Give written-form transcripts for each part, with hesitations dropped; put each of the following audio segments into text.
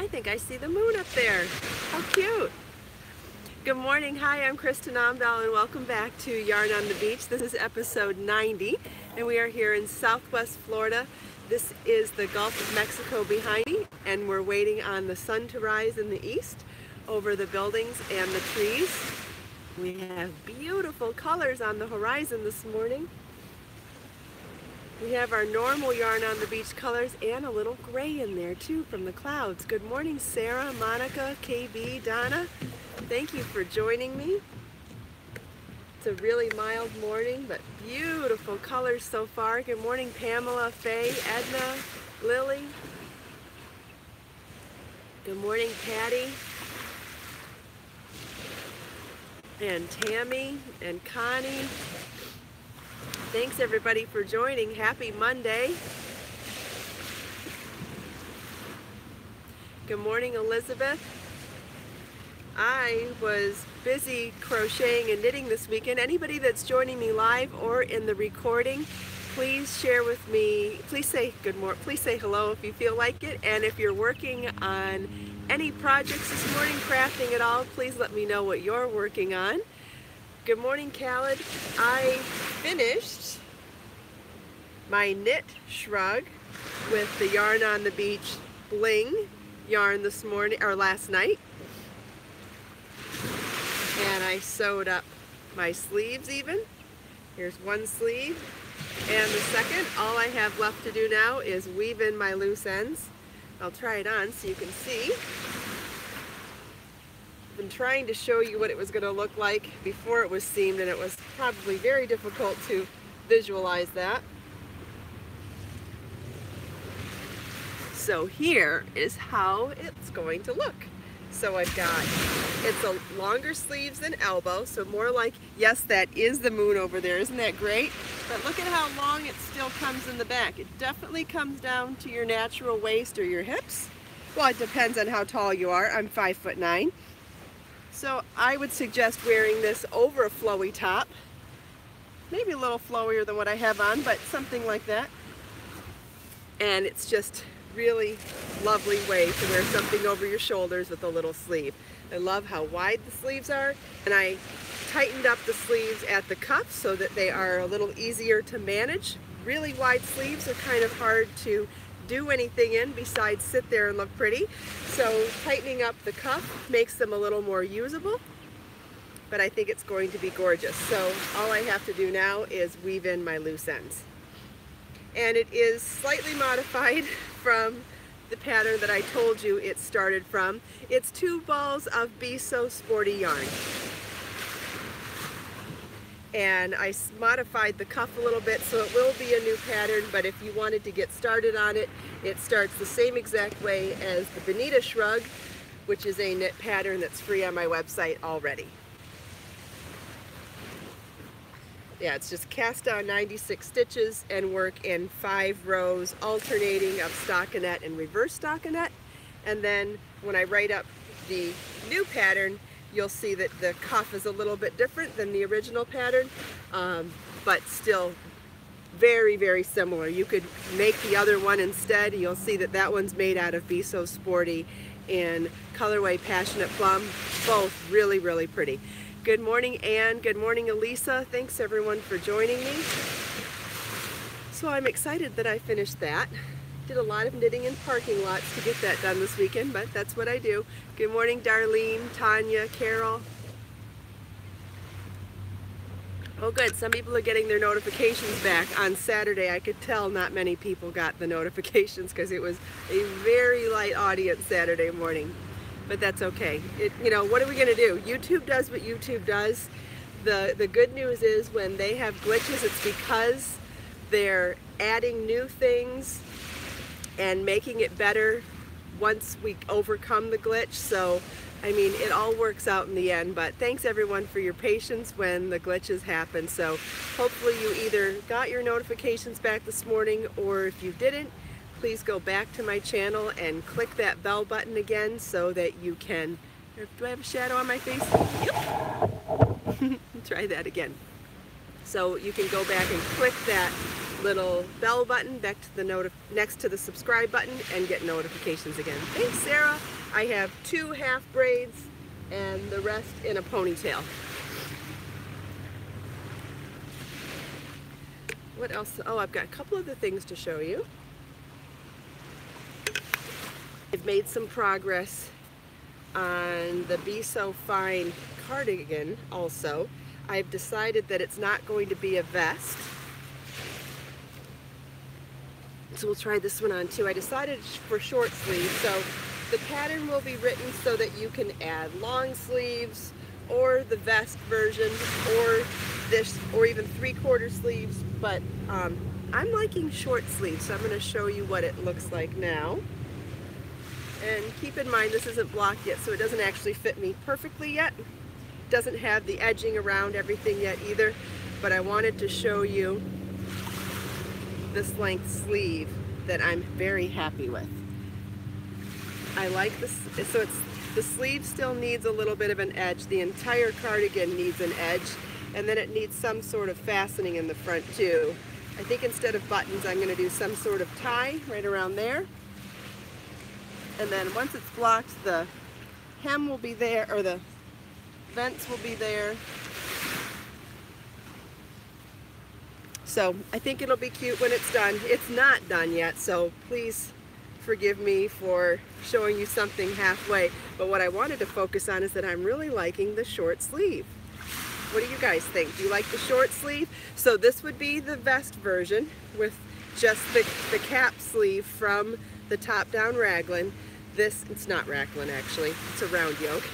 I think I see the moon up there. How cute. Good morning. Hi, I'm Kristin Omdahl and welcome back to Yarn on the Beach. This is episode 90 and we are here in Southwest Florida. This is the Gulf of Mexico behind me and we're waiting on the sun to rise in the east over the buildings and the trees. We have beautiful colors on the horizon this morning. We have our normal Yarn on the Beach colors and a little gray in there too from the clouds. Good morning, Sarah, Monica, KB, Donna. Thank you for joining me. It's a really mild morning, but beautiful colors so far. Good morning, Pamela, Faye, Edna, Lily. Good morning, Patty. And Tammy and Connie. Thanks everybody for joining. Happy Monday. Good morning, Elizabeth. I was busy crocheting and knitting this weekend. Anybody that's joining me live or in the recording, please share with me. Please say good morning. Please say hello if you feel like it. And if you're working on any projects this morning, crafting at all, please let me know what you're working on. Good morning, Khaled. I finished my knit shrug with the Yarn on the Beach bling yarn this morning or last night. And I sewed up my sleeves even. Here's one sleeve and the second. All I have left to do now is weave in my loose ends. I'll try it on so you can see. I've been trying to show you what it was going to look like before it was seamed, and it was probably very difficult to visualize that. So here is how it's going to look. So I've got, it's a longer sleeves than elbow, so more like, yes, that is the moon over there. Isn't that great? But look at how long it still comes in the back. It definitely comes down to your natural waist or your hips. Well, it depends on how tall you are. I'm 5'9". So I would suggest wearing this over a flowy top. Maybe a little flowier than what I have on, but something like that. And it's just really lovely way to wear something over your shoulders with a little sleeve. I love how wide the sleeves are, and I tightened up the sleeves at the cuffs so that they are a little easier to manage. Really wide sleeves are kind of hard to do anything in besides sit there and look pretty. So tightening up the cuff makes them a little more usable, but I think it's going to be gorgeous. So all I have to do now is weave in my loose ends. And it is slightly modified from the pattern that I told you it started from. It's 2 balls of Be So Sporty yarn. And I modified the cuff a little bit, so it will be a new pattern, but if you wanted to get started on it, it starts the same exact way as the Bonita shrug, which is a knit pattern that's free on my website already. Yeah, it's just cast on 96 stitches and work in 5 rows alternating of stockinette and reverse stockinette. And then when I write up the new pattern, you'll see that the cuff is a little bit different than the original pattern, but still very, very similar. You could make the other one instead. You'll see that that one's made out of Be So Sporty in colorway Passionate Plum. Both really, really pretty. Good morning, Anne. Good morning, Elisa. Thanks everyone for joining me. So I'm excited that I finished that. Did a lot of knitting in parking lots to get that done this weekend, but that's what I do. Good morning, Darlene, Tanya, Carol. Oh good, some people are getting their notifications back. On Saturday, I could tell not many people got the notifications because it was a very light audience Saturday morning. But that's okay. You know, what are we gonna do? YouTube does what YouTube does. The good news is when they have glitches, it's because they're adding new things and making it better once we overcome the glitch. So, I mean, it all works out in the end, but thanks everyone for your patience when the glitches happen. So hopefully you either got your notifications back this morning, or if you didn't, please go back to my channel and click that bell button again so that you can, do I have a shadow on my face? Yep. Try that again. So you can go back and click that little bell button next to the subscribe button and get notifications again. Thanks, Sarah. I have 2 half braids and the rest in a ponytail. What else? Oh, I've got a couple other things to show you. I've made some progress on the Besofine cardigan also. I've decided that it's not going to be a vest. So we'll try this one on too. I decided for short sleeves, so the pattern will be written so that you can add long sleeves or the vest version or this, or even 3/4 sleeves, but I'm liking short sleeves, so I'm going to show you what it looks like now. And keep in mind this isn't blocked yet, so it doesn't actually fit me perfectly yet. It doesn't have the edging around everything yet either, but I wanted to show you this length sleeve that I'm very happy with. I like this, so the sleeve still needs a little bit of an edge. The entire cardigan needs an edge, and then it needs some sort of fastening in the front too. I think instead of buttons, I'm going to do some sort of tie right around there. And then once it's blocked, the hem will be there, or the vents will be there. So I think it'll be cute when it's done. It's not done yet, so please forgive me for showing you something halfway. But what I wanted to focus on is that I'm really liking the short sleeve. What do you guys think? Do you like the short sleeve? So this would be the vest version with just the cap sleeve from the top down raglan. This, it's not raglan actually, it's a round yoke.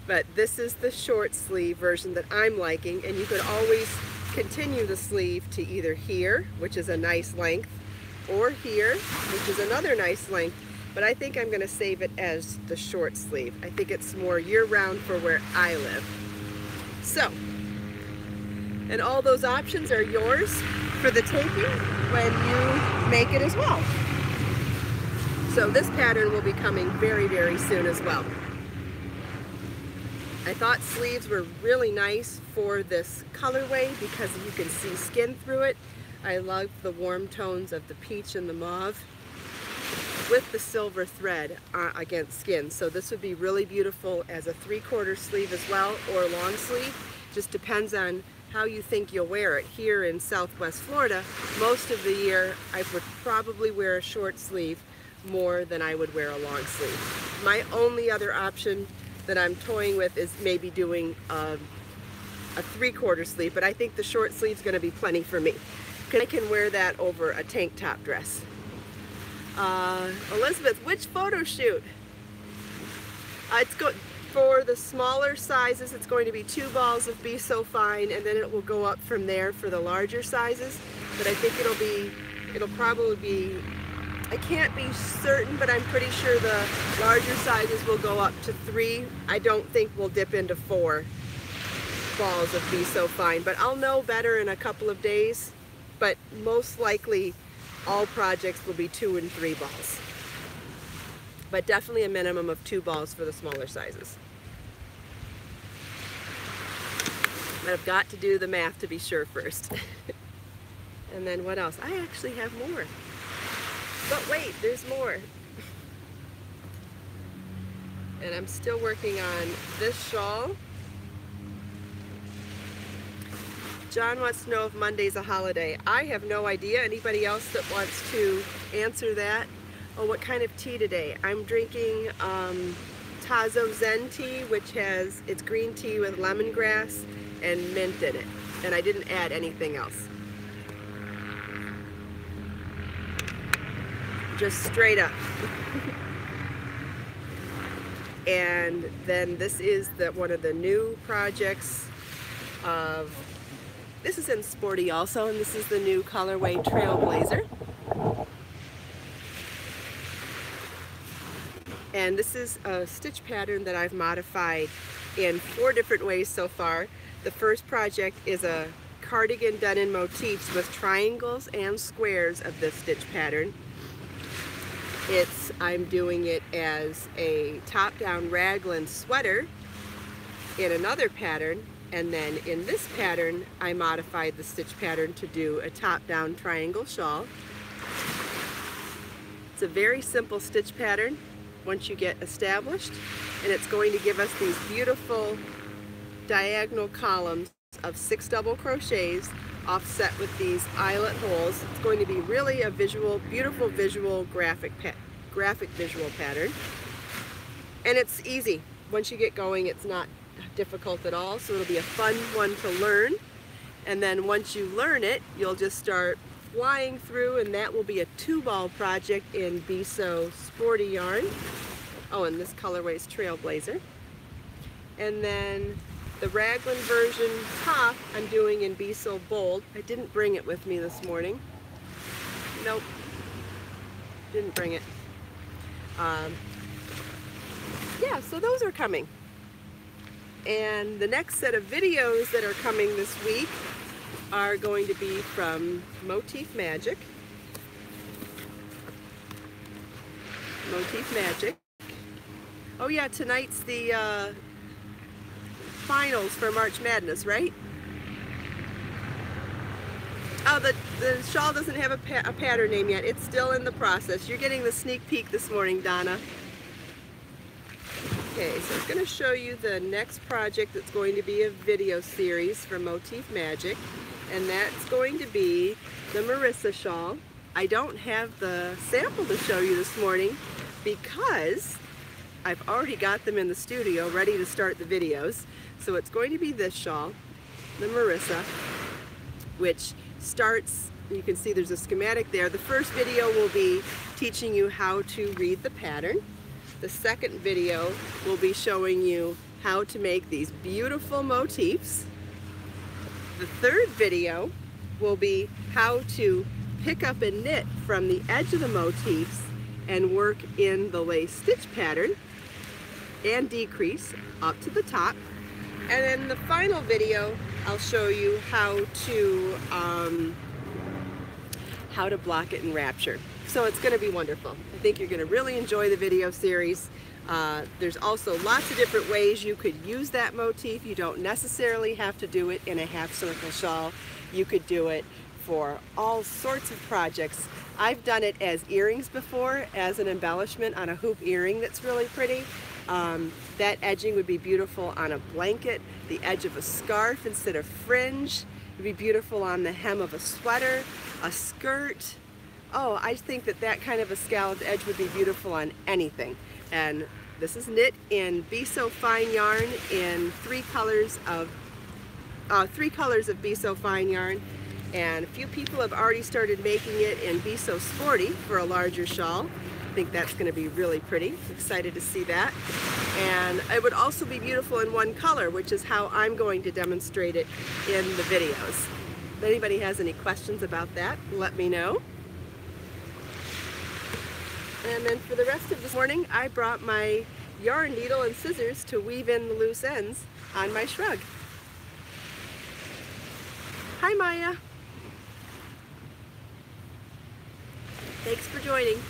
But this is the short sleeve version that I'm liking, and you could always continue the sleeve to either here, which is a nice length, or here, which is another nice length. But I think I'm going to save it as the short sleeve. I think it's more year-round for where I live. So, and all those options are yours for the taking when you make it as well. So this pattern will be coming very, very soon as well. I thought sleeves were really nice for this colorway because you can see skin through it. I love the warm tones of the peach and the mauve with the silver thread against skin. So this would be really beautiful as a 3/4 sleeve as well, or a long sleeve. Just depends on how you think you'll wear it. Here in Southwest Florida, most of the year I would probably wear a short sleeve more than I would wear a long sleeve. My only other option that I'm toying with is maybe doing a 3/4 sleeve, but I think the short sleeve is going to be plenty for me. I can wear that over a tank top dress. Elizabeth, which photo shoot? It's good for the smaller sizes. It's going to be 2 balls of Besofine, and then it will go up from there for the larger sizes. But I think it'll probably be, I can't be certain, but I'm pretty sure the larger sizes will go up to 3. I don't think we'll dip into 4 balls of Besofine, but I'll know better in a couple of days. But most likely all projects will be 2 and 3 balls. But definitely a minimum of 2 balls for the smaller sizes. But I've got to do the math to be sure first. And then what else? I actually have more. But wait, there's more. And I'm still working on this shawl. John wants to know if Monday's a holiday. I have no idea. Anybody else that wants to answer that? Oh, what kind of tea today? I'm drinking Tazo Zen tea, which has, it's green tea with lemongrass and mint in it. And I didn't add anything else. Just straight up. And then this is one of the new projects of, this is in Sporty also, and this is the new colorway Trailblazer. And this is a stitch pattern that I've modified in 4 different ways so far. The first project is a cardigan done in motifs with triangles and squares of this stitch pattern. I'm doing it as a top-down raglan sweater in another pattern, And then in this pattern, I modified the stitch pattern to do a top-down triangle shawl. It's a very simple stitch pattern once you get established, and it's going to give us these beautiful diagonal columns of 6 double crochets offset with these eyelet holes. It's going to be really a visual, beautiful visual graphic visual pattern. And it's easy. Once you get going, it's not difficult at all, so it'll be a fun one to learn. And then once you learn it, you'll just start flying through, and that will be a 2-ball project in Beso Sporty yarn. Oh, and this colorway is Trailblazer. And then the raglan version top I'm doing in Beso Bold. I didn't bring it with me this morning. Nope, didn't bring it. Yeah, so those are coming. And the next set of videos that are coming this week are going to be from Motif Magic. Motif Magic. Oh yeah, tonight's the finals for March Madness, right? Oh, the shawl doesn't have a pattern name yet. It's still in the process. You're getting the sneak peek this morning, Donna. Okay, so I'm going to show you the next project that's going to be a video series for Motif Magic, and that's going to be the Marissa shawl. I don't have the sample to show you this morning because I've already got them in the studio ready to start the videos. So it's going to be this shawl, the Marissa, which starts, you can see there's a schematic there. The first video will be teaching you how to read the pattern. The second video will be showing you how to make these beautiful motifs. The third video will be how to pick up and knit from the edge of the motifs and work in the lace stitch pattern and decrease up to the top. And then the final video, I'll show you how to block it in Wrapture. So it's going to be wonderful. I think you're going to really enjoy the video series. There's also lots of different ways you could use that motif. You don't necessarily have to do it in a half circle shawl. You could do it for all sorts of projects. I've done it as earrings before, as an embellishment on a hoop earring that's really pretty. That edging would be beautiful on a blanket, the edge of a scarf instead of fringe. It would be beautiful on the hem of a sweater, a skirt. Oh, I think that kind of a scalloped edge would be beautiful on anything. And this is knit in Besofine yarn in three colors of Besofine yarn. And a few people have already started making it in Beso Sporty for a larger shawl. I think that's going to be really pretty. Excited to see that. And it would also be beautiful in one color, which is how I'm going to demonstrate it in the videos. If anybody has any questions about that, let me know. And then for the rest of this morning, I brought my yarn needle and scissors to weave in the loose ends on my shrug. Hi, Maya. Thanks for joining.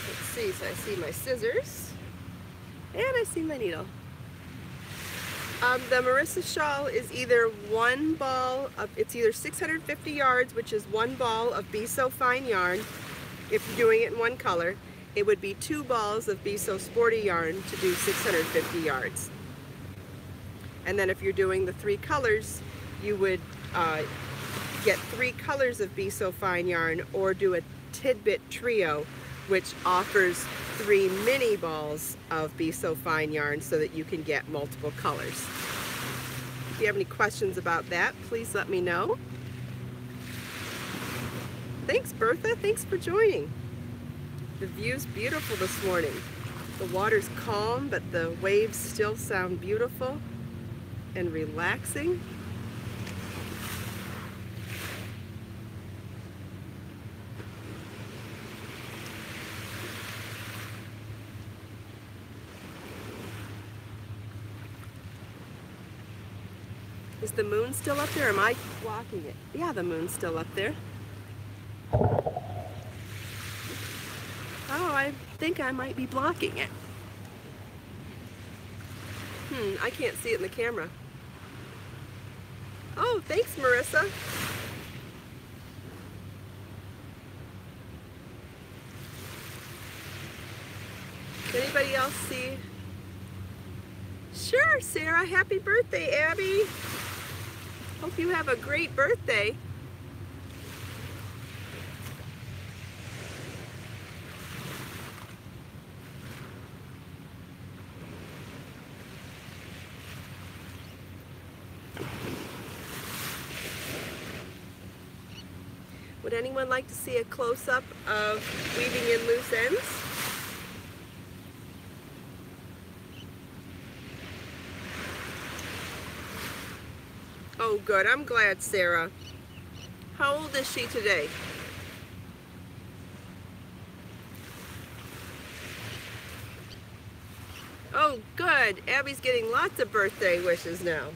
Let's see, so I see my scissors and I see my needle. The Marissa shawl is either one ball of, it's either 650 yards, which is one ball of Besofine yarn. If you're doing it in one color, it would be 2 balls of Beso Sporty yarn to do 650 yards. And then if you're doing the 3 colors, you would get 3 colors of Besofine yarn or do a tidbit trio, which offers 3 mini balls of Besofine yarn so that you can get multiple colors. If you have any questions about that, please let me know. Thanks, Bertha. Thanks for joining. The view's beautiful this morning. The water's calm, but the waves still sound beautiful and relaxing. Is the moon still up there, or am I blocking it? Yeah, the moon's still up there. think I might be blocking it. I can't see it in the camera. Oh, thanks, Marissa. Anybody else see? Sure, Sarah. Happy birthday, Abby. Hope you have a great birthday. Would anyone like to see a close-up of weaving in loose ends? Oh, good. I'm glad, Sarah. How old is she today? Oh, good. Abby's getting lots of birthday wishes now.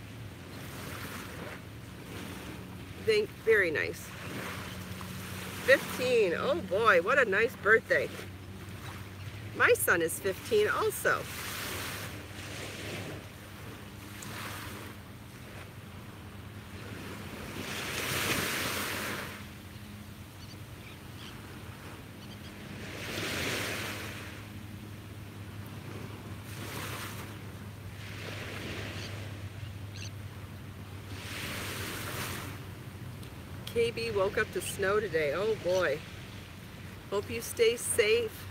Very nice. 15. Oh boy, what a nice birthday. My son is 15 also. KB woke up to snow today. Oh boy. Hope you stay safe.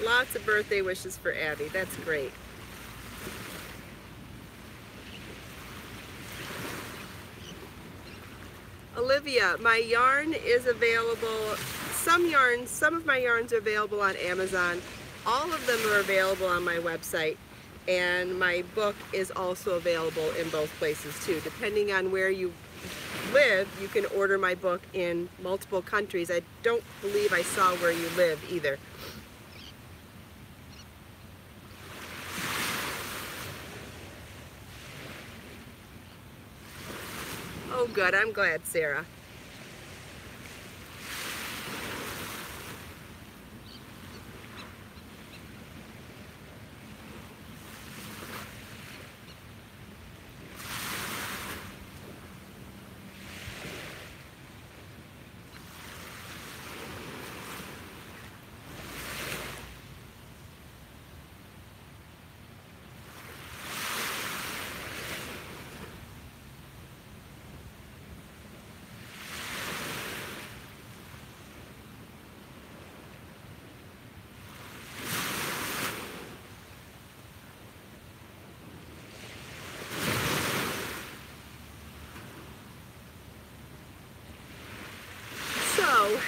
Lots of birthday wishes for Abby. That's great. Olivia, my yarn is available. Some of my yarns are available on Amazon. All of them are available on my website, and my book is also available in both places too. Depending on where you live, you can order my book in multiple countries. I don't believe I saw where you live either. Oh good, I'm glad, Sarah. So,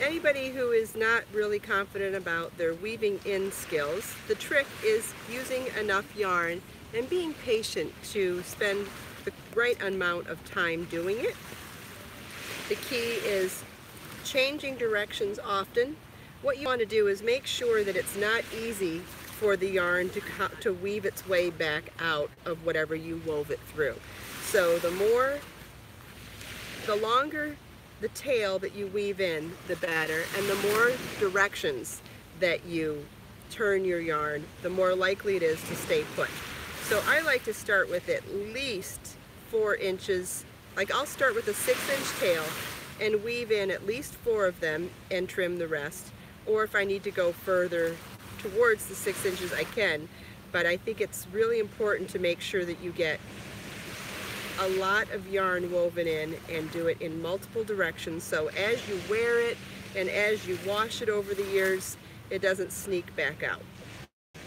anybody who is not really confident about their weaving in skills, the trick is using enough yarn and being patient to spend the right amount of time doing it. The key is changing directions often. What you want to do is make sure that it's not easy for the yarn to weave its way back out of whatever you wove it through. So the longer the tail that you weave in, the better, and the more directions that you turn your yarn, the more likely it is to stay put. So I like to start with at least 4 inches. Like I'll start with a 6-inch tail and weave in at least 4 of them and trim the rest. Or if I need to go further towards the 6 inches, I can. But I think it's really important to make sure that you get a lot of yarn woven in and do it in multiple directions, so as you wear it and as you wash it over the years, it doesn't sneak back out.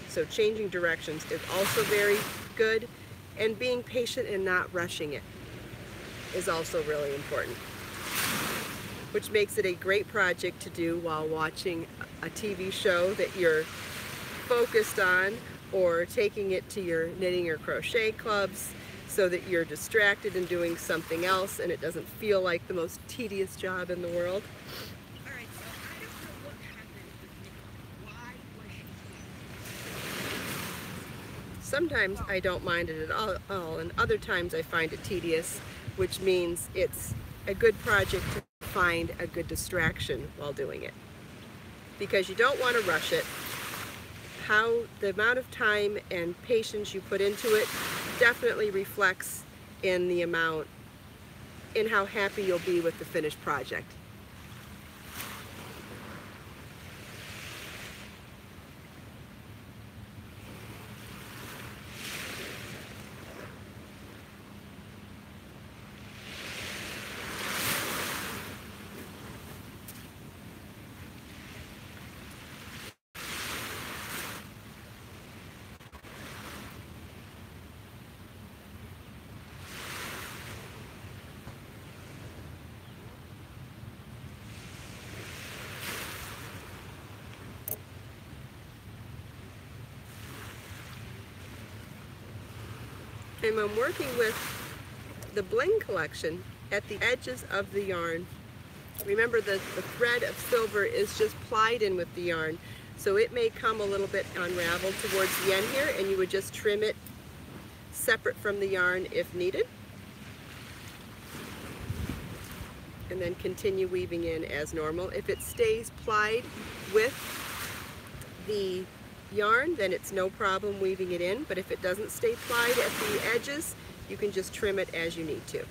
So changing directions is also very good, and being patient and not rushing it is also really important, which makes it a great project to do while watching a TV show that you're focused on, or taking it to your knitting or crochet clubs, so that you're distracted and doing something else and it doesn't feel like the most tedious job in the world. All right, so I don't know what happened with Nicole. Why was she sometimes I don't mind it at all, and other times I find it tedious, which means it's a good project to find a good distraction while doing it. Because you don't want to rush it. The amount of time and patience you put into it definitely reflects in how happy you'll be with the finished project. And I'm working with the bling collection at the edges of the yarn. Remember, the thread of silver is just plied in with the yarn, so it may come a little bit unraveled towards the end here, and you would just trim it separate from the yarn if needed, and then continue weaving in as normal. If it stays plied with the yarn, then it's no problem weaving it in, but if it doesn't stay plied at the edges, you can just trim it as you need to.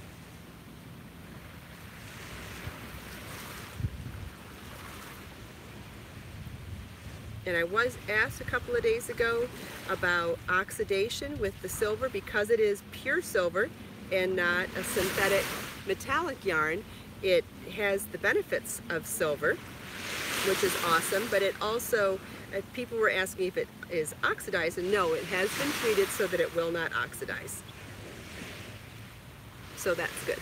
And I was asked a couple of days ago about oxidation with the silver. Because it is pure silver and not a synthetic metallic yarn, it has the benefits of silver, which is awesome, but it also, people were asking if it is oxidized, and no, it has been treated so that it will not oxidize. So that's good.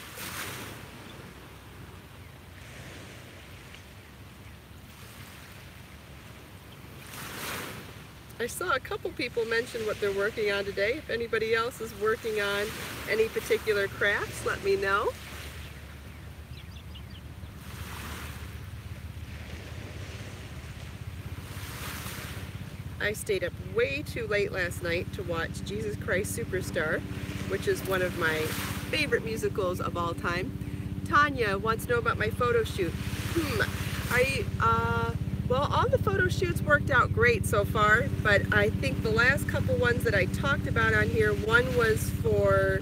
I saw a couple people mention what they're working on today. If anybody else is working on any particular crafts, let me know. I stayed up way too late last night to watch Jesus Christ Superstar, which is one of my favorite musicals of all time. Tanya wants to know about my photo shoot. Well, all the photo shoots worked out great so far, but I think the last couple ones that I talked about on here, one was for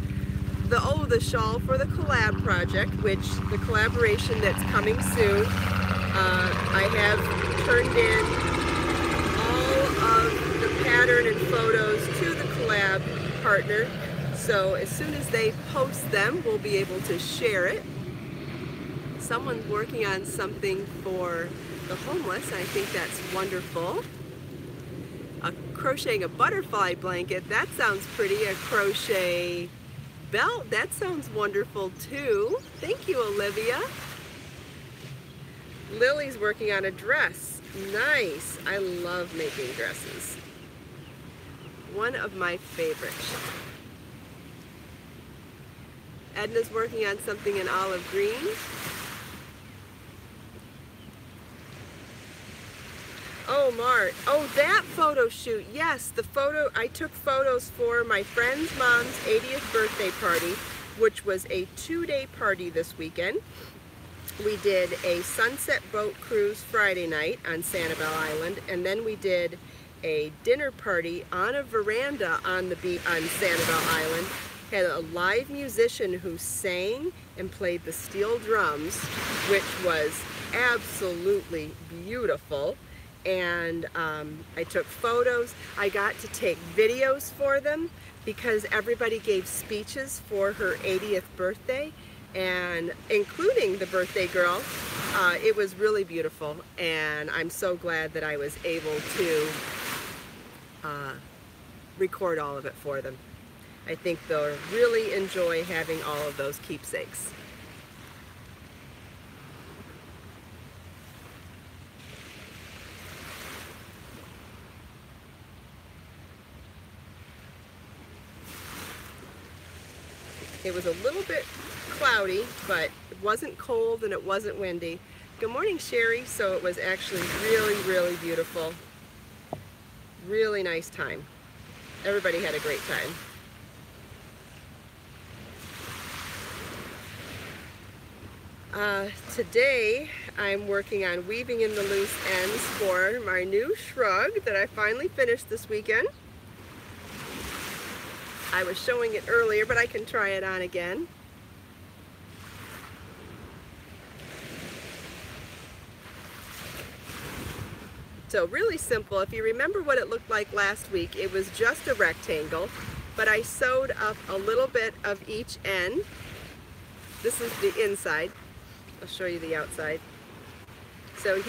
the shawl for the collab project, which the collaboration that's coming soon. I have turned in all of the pattern and photos to the collab partner, so as soon as they post them, we'll be able to share it. Someone's working on something for the homeless, and I think that's wonderful. Crocheting a butterfly blanket, that sounds pretty. A crochet belt, that sounds wonderful too. Thank you, Olivia. Lily's working on a dress. Nice. I love making dresses. One of my favorites. Edna's working on something in olive green. Oh, Mart. Oh, that photo shoot. Yes, the photo. I took photos for my friend's mom's 80th birthday party, which was a 2-day party this weekend. We did a sunset boat cruise Friday night on Sanibel Island, and then we did a dinner party on a veranda on the beach on Sanibel Island. Had a live musician who sang and played the steel drums, which was absolutely beautiful. And I took photos. I got to take videos for them because everybody gave speeches for her 80th birthday, and including the birthday girl. It was really beautiful, and I'm so glad that I was able to record all of it for them. I think they'll really enjoy having all of those keepsakes. It was a little bit cloudy, but it wasn't cold and it wasn't windy. Good morning, Sherry. So it was actually really, really beautiful. Really nice time. Everybody had a great time. Today I'm working on weaving in the loose ends for my new shrug that I finally finished this weekend. I was showing it earlier, but I can try it on again. So really simple. If you remember what it looked like last week, it was just a rectangle, but I sewed up a little bit of each end. This is the inside. I'll show you the outside. So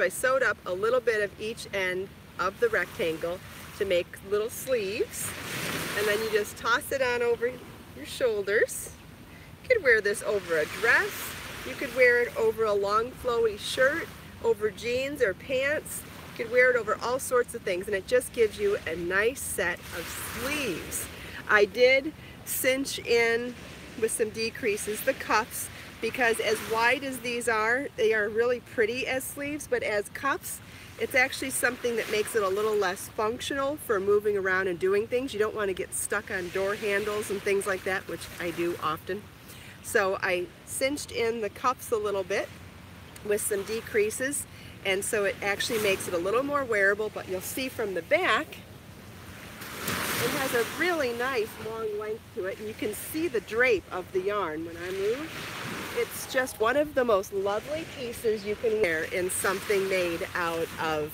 I sewed up a little bit of each end of the rectangle to make little sleeves, and then you just toss it on over your shoulders. You could wear this over a dress, you could wear it over a long flowy shirt, over jeans or pants. You could wear it over all sorts of things, and it just gives you a nice set of sleeves. I did cinch in with some decreases the cuffs, because as wide as these are, they are really pretty as sleeves, but as cuffs, it's actually something that makes it a little less functional for moving around and doing things. You don't want to get stuck on door handles and things like that, which I do often. So I cinched in the cuffs a little bit with some decreases, and so it actually makes it a little more wearable, but you'll see from the back it has a really nice long length to it, and you can see the drape of the yarn when I move. It's just one of the most lovely pieces you can wear in something made out of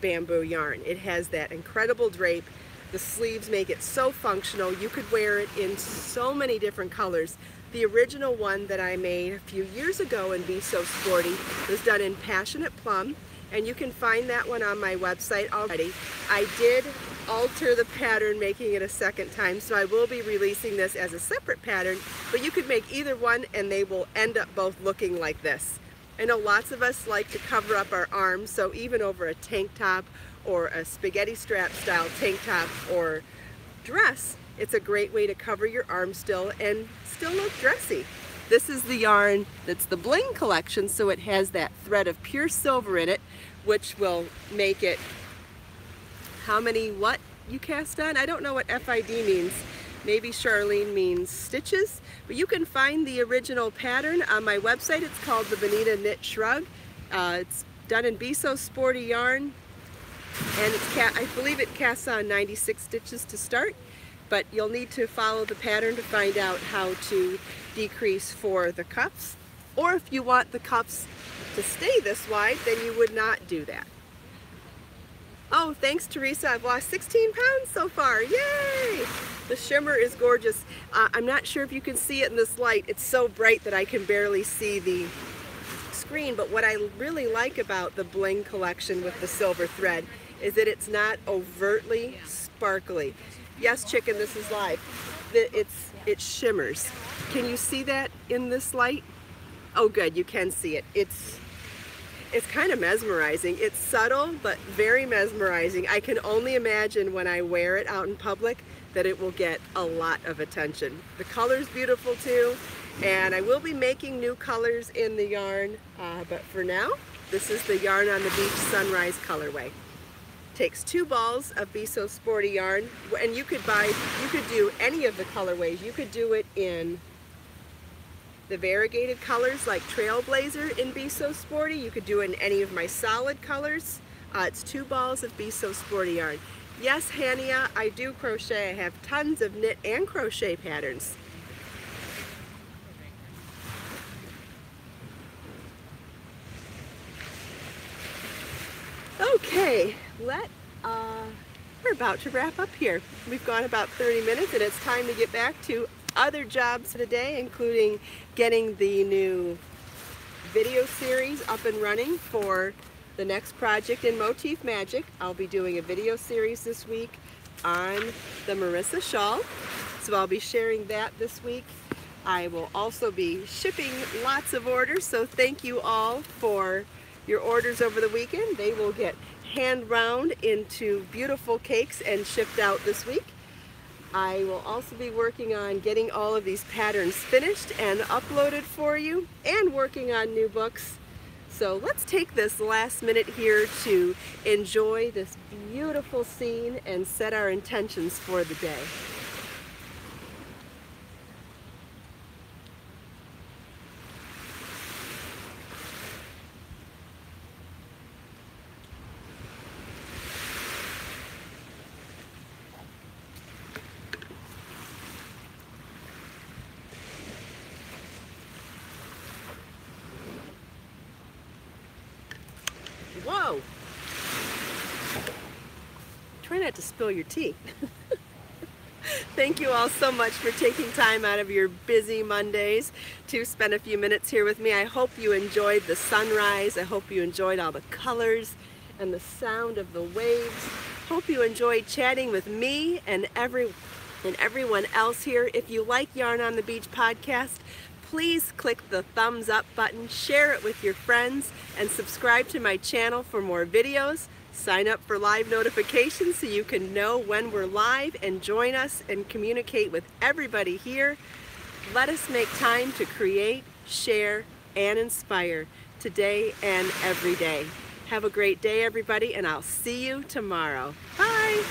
bamboo yarn. It has that incredible drape. The sleeves make it so functional. You could wear it in so many different colors. The original one that I made a few years ago in Be So Sporty was done in Passionate Plum, and you can find that one on my website already. I did alter the pattern, making it a second time, so I will be releasing this as a separate pattern, but you could make either one and they will end up both looking like this. I know lots of us like to cover up our arms, so even over a tank top or a spaghetti strap style tank top or dress, it's a great way to cover your arms still and still look dressy. This is the yarn that's the bling collection, so it has that thread of pure silver in it, which will make it how many what you cast on. I don't know what FID means. Maybe Charlene means stitches, but you can find the original pattern on my website. It's called the Bonita Knit Shrug. It's done in Be So Sporty yarn, and I believe it casts on 96 stitches to start, but you'll need to follow the pattern to find out how to decrease for the cuffs, or if you want the cuffs to stay this wide, then you would not do that. Oh, thanks Teresa, I've lost 16 pounds so far, yay! The shimmer is gorgeous. I'm not sure if you can see it in this light. It's so bright that I can barely see the screen, but what I really like about the bling collection with the silver thread is that it's not overtly sparkly. Yes, chicken, this is live. It shimmers. Can you see that in this light? Oh good, you can see it. It's kind of mesmerizing. It's subtle, but very mesmerizing. I can only imagine when I wear it out in public that it will get a lot of attention. The color's beautiful too, and I will be making new colors in the yarn, but for now, this is the Yarn on the Beach Sunrise colorway. Takes 2 balls of Be So Sporty yarn, and you could do any of the colorways. You could do it in the variegated colors like Trailblazer in Be So Sporty. You could do it in any of my solid colors. It's 2 balls of Be So Sporty yarn. Yes, Hania, I do crochet. I have tons of knit and crochet patterns. Okay, we're about to wrap up here. We've gone about 30 minutes and it's time to get back to other jobs today, including getting the new video series up and running for the next project in Motif Magic. I'll be doing a video series this week on the Marissa shawl, so I'll be sharing that this week. I will also be shipping lots of orders, so thank you all for your orders over the weekend. They will get hand wound into beautiful cakes and shipped out this week. I will also be working on getting all of these patterns finished and uploaded for you, and working on new books. So let's take this last minute here to enjoy this beautiful scene and set our intentions for the day. Whoa! Try not to spill your tea. Thank you all so much for taking time out of your busy Mondays to spend a few minutes here with me. I hope you enjoyed the sunrise. I hope you enjoyed all the colors and the sound of the waves. Hope you enjoyed chatting with me and everyone else here. If you like Yarn on the Beach podcast, please click the thumbs up button, share it with your friends, and subscribe to my channel for more videos. Sign up for live notifications so you can know when we're live and join us and communicate with everybody here. Let us make time to create, share, and inspire today and every day. Have a great day, everybody, and I'll see you tomorrow. Bye!